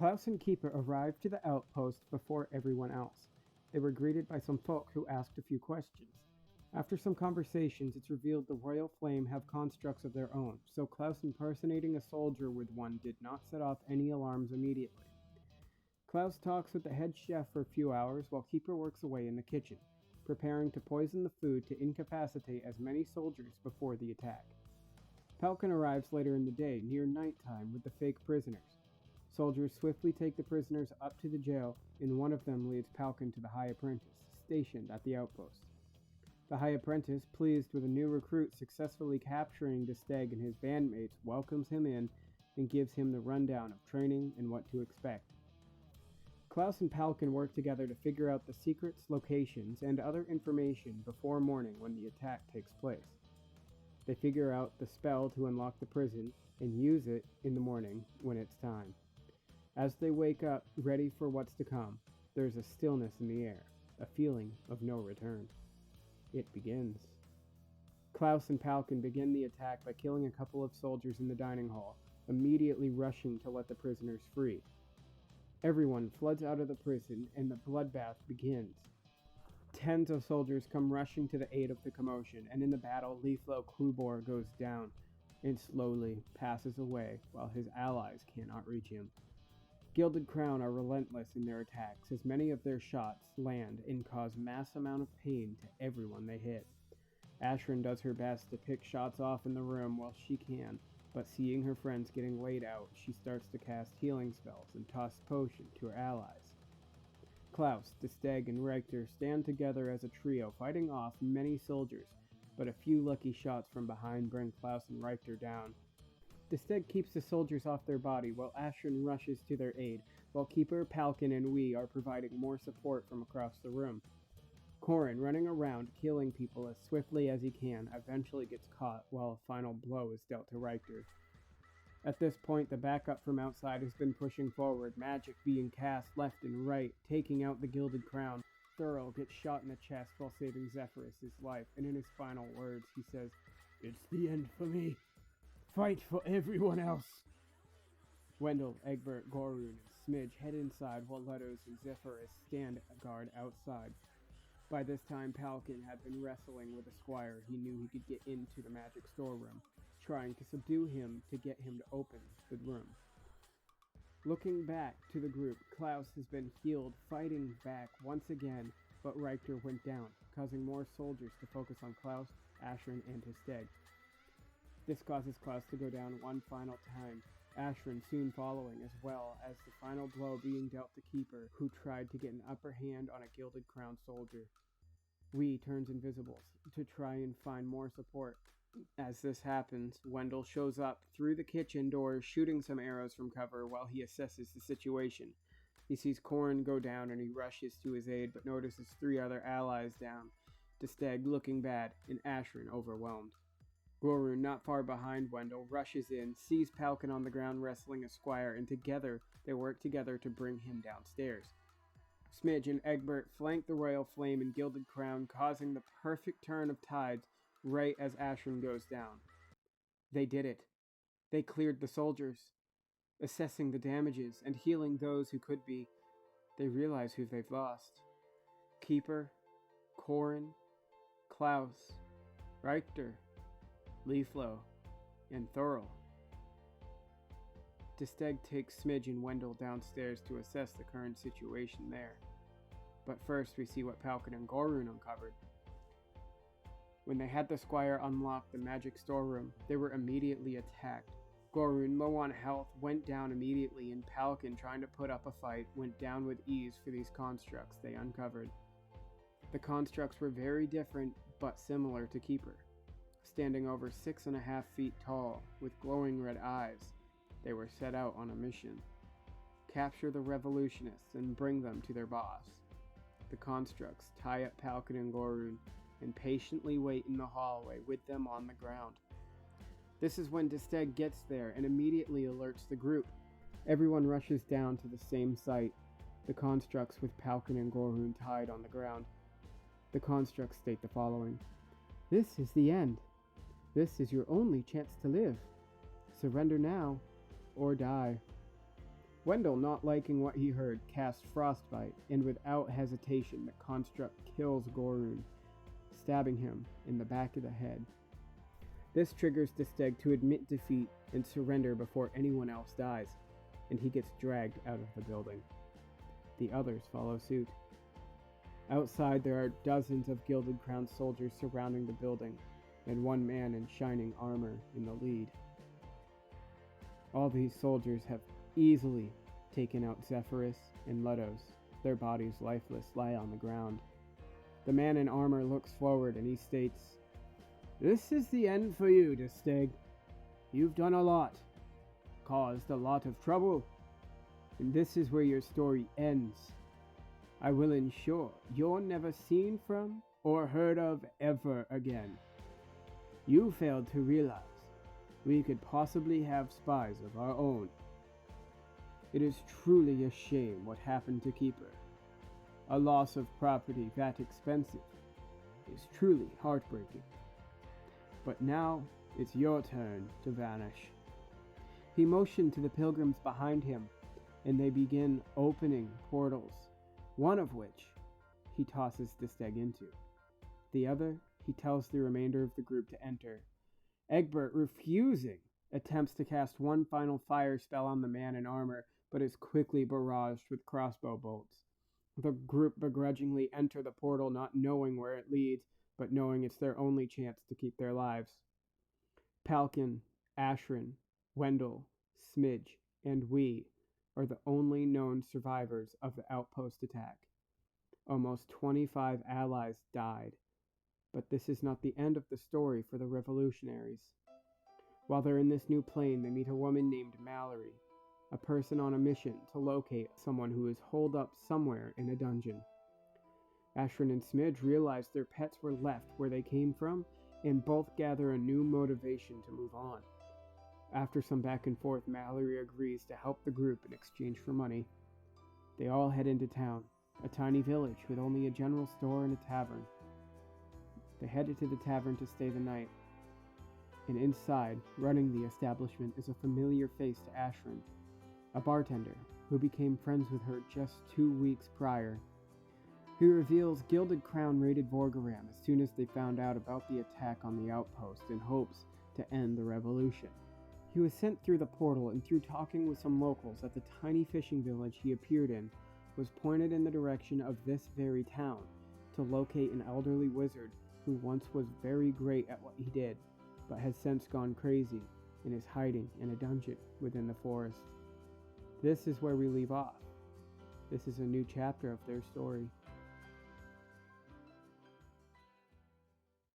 Klaus and Keeper arrived to the outpost before everyone else. They were greeted by some folk who asked a few questions. After some conversations, it's revealed the Royal Flame have constructs of their own, so Klaus impersonating a soldier with one did not set off any alarms immediately. Klaus talks with the head chef for a few hours while Keeper works away in the kitchen, preparing to poison the food to incapacitate as many soldiers before the attack. Falcon arrives later in the day, near nighttime, with the fake prisoners. Soldiers swiftly take the prisoners up to the jail, and one of them leads Falcon to the High Apprentice, stationed at the outpost. The High Apprentice, pleased with a new recruit successfully capturing Desteg and his bandmates, welcomes him in and gives him the rundown of training and what to expect. Klaus and Falcon work together to figure out the secrets, locations, and other information before morning when the attack takes place. They figure out the spell to unlock the prison and use it in the morning when it's time. As they wake up, ready for what's to come, there's a stillness in the air, a feeling of no return. It begins. Klaus and Falcon begin the attack by killing a couple of soldiers in the dining hall, immediately rushing to let the prisoners free. Everyone floods out of the prison and the bloodbath begins. Tens of soldiers come rushing to the aid of the commotion, and in the battle, Leaflo Klubor goes down and slowly passes away while his allies cannot reach him. Gilded Crown are relentless in their attacks as many of their shots land and cause mass amount of pain to everyone they hit. Ashrin does her best to pick shots off in the room while she can, but seeing her friends getting laid out, she starts to cast healing spells and toss potion to her allies. Klaus, Desteg, and Richter stand together as a trio, fighting off many soldiers, but a few lucky shots from behind bring Klaus and Richter down. Desteg keeps the soldiers off their body while Ashrin rushes to their aid, while Keeper, Falcon, and we are providing more support from across the room. Corin, running around killing people as swiftly as he can, eventually gets caught while a final blow is dealt to Richter. At this point, the backup from outside has been pushing forward, magic being cast left and right, taking out the Gilded Crown. Thurl gets shot in the chest while saving Zephyrus' life, and in his final words, he says, "It's the end for me. Fight for everyone else." Wendell, Egbert, Gorun, and Smidge head inside while Letos and Zephyrus stand guard outside. By this time, Falcon had been wrestling with a squire he knew he could get into the magic storeroom, trying to subdue him to get him to open the room. Looking back to the group, Klaus has been healed, fighting back once again, but Richter went down, causing more soldiers to focus on Klaus, Ashrin, and Desteg. This causes Klaus to go down one final time, Ashrin soon following, as well as the final blow being dealt to Keeper, who tried to get an upper hand on a Gilded Crown soldier. Wee turns invisible to try and find more support. As this happens, Wendell shows up through the kitchen doors, shooting some arrows from cover while he assesses the situation. He sees Corin go down and he rushes to his aid, but notices 3 other allies down, Desteg looking bad, and Ashrin overwhelmed. Gorun, not far behind Wendell, rushes in, sees Falcon on the ground wrestling a squire, and together they work together to bring him downstairs. Smidge and Egbert flank the Royal Flame and Gilded Crown, causing the perfect turn of tides right as Ashrin goes down. They did it. They cleared the soldiers. Assessing the damages and healing those who could be, they realize who they've lost. Keeper, Corin, Klaus, Richter, Leaflo, and Thurl. Desteg takes Smidge and Wendell downstairs to assess the current situation there. But first we see what Falcon and Gorun uncovered. When they had the squire unlock the magic storeroom, they were immediately attacked. Gorun, low on health, went down immediately, and Falcon, trying to put up a fight, went down with ease for these constructs they uncovered. The constructs were very different, but similar to Keeper. Standing over 6.5 feet tall, with glowing red eyes, they were set out on a mission. Capture the revolutionists and bring them to their boss. The constructs tie up Falcon and Gorun, and patiently wait in the hallway with them on the ground. This is when Desteg gets there and immediately alerts the group. Everyone rushes down to the same site, the constructs with Falcon and Gorun tied on the ground. The constructs state the following: "This is the end. This is your only chance to live. Surrender now, or die." Wendell, not liking what he heard, cast Frostbite, and without hesitation, the construct kills Gorun, stabbing him in the back of the head. This triggers Desteg to admit defeat and surrender before anyone else dies, and he gets dragged out of the building. The others follow suit. Outside, there are dozens of Gilded Crown soldiers surrounding the building, and one man in shining armor in the lead. All these soldiers have easily taken out Zephyrus and Letos. Their bodies, lifeless, lie on the ground. The man in armor looks forward and he states, "This is the end for you, Desteg. You've done a lot, caused a lot of trouble, and this is where your story ends. I will ensure you're never seen from or heard of ever again. You failed to realize we could possibly have spies of our own. It is truly a shame what happened to Keeper. A loss of property that expensive is truly heartbreaking. But now it's your turn to vanish." He motioned to the pilgrims behind him, and they begin opening portals, one of which he tosses Desteg into. The other he tells the remainder of the group to enter. Egbert, refusing, attempts to cast one final fire spell on the man in armor, but is quickly barraged with crossbow bolts. The group begrudgingly enter the portal, not knowing where it leads, but knowing it's their only chance to keep their lives. Palkin, Ashrin, Wendell, Smidge, and we are the only known survivors of the Outpost attack. Almost 25 allies died, but this is not the end of the story for the revolutionaries. While they're in this new plane, they meet a woman named Mallory, a person on a mission to locate someone who is holed up somewhere in a dungeon. Ashrin and Smidge realize their pets were left where they came from, and both gather a new motivation to move on. After some back and forth, Mallory agrees to help the group in exchange for money. They all head into town, a tiny village with only a general store and a tavern. They headed to the tavern to stay the night, and inside, running the establishment, is a familiar face to Ashrin, a bartender who became friends with her just 2 weeks prior. He reveals Gilded Crown raided Vorgaram as soon as they found out about the attack on the outpost in hopes to end the revolution. He was sent through the portal, and through talking with some locals at the tiny fishing village he appeared in, was pointed in the direction of this very town to locate an elderly wizard who once was very great at what he did, but has since gone crazy and is hiding in a dungeon within the forest. This is where we leave off. This is a new chapter of their story.